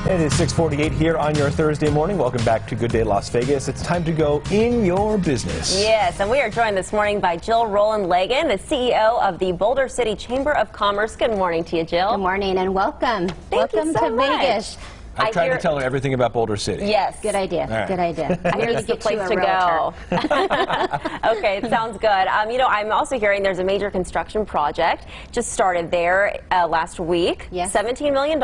It is 6:48 here on your Thursday morning. Welcome back to Good Day Las Vegas. It's time to go in your business. Yes, and we are joined this morning by Jill Rowland-Lagan, the CEO of the Boulder City Chamber of Commerce. Good morning to you, Jill. Good morning and welcome. Welcome to Vegas. I tried to tell her everything about Boulder City. Yes. Good idea. Right. Good idea. I hear it's the place to go. Okay, it sounds good. You know, I'm also hearing there's a major construction project just started there last week. Yes. $17 million,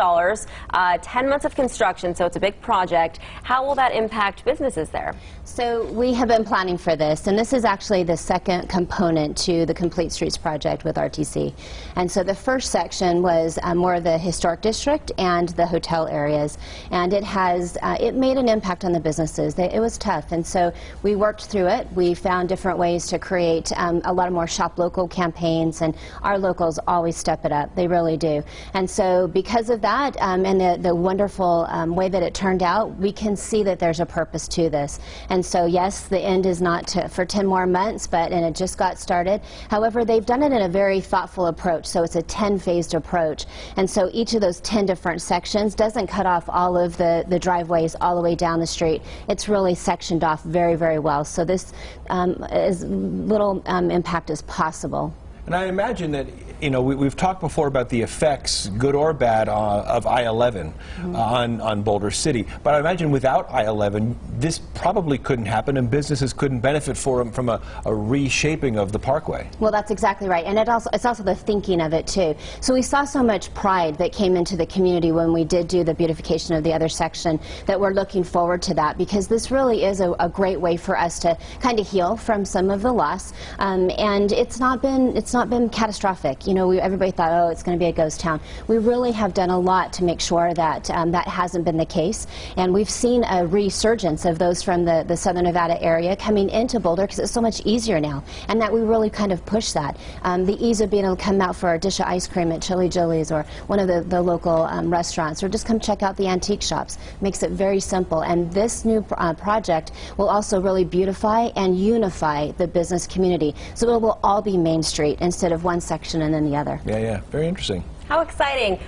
10 months of construction, so it's a big project. How will that impact businesses there? So we have been planning for this, and this is actually the second component to the Complete Streets project with RTC. And so the first section was more of the historic district and the hotel areas, and it has it made an impact on the businesses. It was tough, and so we worked through it. We found different ways to create a lot of more shop local campaigns, and our locals always step it up. They really do. And so because of that and the wonderful way that it turned out, we can see that there's a purpose to this. And so yes, the end is not for 10 more months, and it just got started. However, they've done it in a very thoughtful approach, so it's a 10-phased approach. And so each of those 10 different sections doesn't cut off all of the driveways all the way down the street. It's really sectioned off very, very well. So this as little impact as possible. And I imagine that, you know, we've talked before about the effects, good or bad, of I-11 on Boulder City. But I imagine without I-11, this probably couldn't happen, and businesses couldn't benefit from a reshaping of the parkway. Well, that's exactly right. And it's also the thinking of it, too. So we saw so much pride that came into the community when we did do the beautification of the other section that we're looking forward to that, because this really is a great way for us to kind of heal from some of the loss. And it's not been catastrophic. You know, everybody thought, oh, it's going to be a ghost town. We really have done a lot to make sure that that hasn't been the case. And we've seen a resurgence of those from the Southern Nevada area coming into Boulder because it's so much easier now. And that we really kind of push that. The ease of being able to come out for a dish of ice cream at Chili Jilly's or one of the local restaurants, or just come check out the antique shops. Makes it very simple. And this new project will also really beautify and unify the business community. So it will all be Main Street instead of one section and then the other. Yeah, very interesting. How exciting.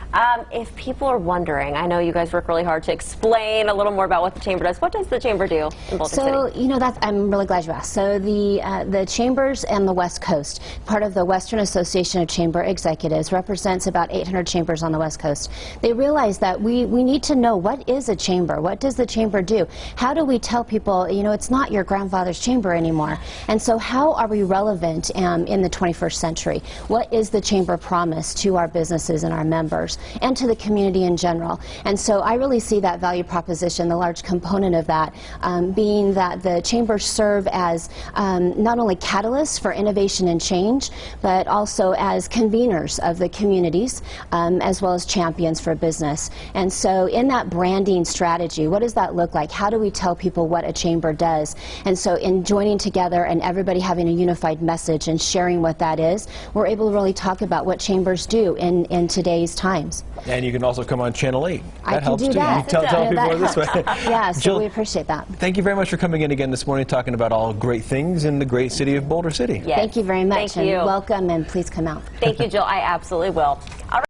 If people are wondering, I know you guys work really hard to explain a little more about what the Chamber does. What does the Chamber do in Boulder City? So, you know, I'm really glad you asked. So the Chambers and the West Coast, part of the Western Association of Chamber Executives, represents about 800 chambers on the West Coast. They realize that we need to know, what is a chamber? What does the Chamber do? How do we tell people, you know, it's not your grandfather's chamber anymore? And so how are we relevant in the 21st century? What is the Chamber promise to our businesses and our members and to the community in general? And so I really see that value proposition, the large component of that being that the chambers serve as not only catalysts for innovation and change, but also as conveners of the communities as well as champions for business. And so in that branding strategy, what does that look like? How do we tell people what a chamber does? And so in joining together and everybody having a unified message and sharing what that is, we're able to really talk about what chambers do in today's times. And you can also come on Channel 8. That helps too. You tell people this way. Yeah, so Jill, we appreciate that. Thank you very much for coming in again this morning, talking about all great things in the great city of Boulder City. Yes. Thank you very much. Thank you. And welcome, and please come out. Thank you, Jill. I absolutely will. All right.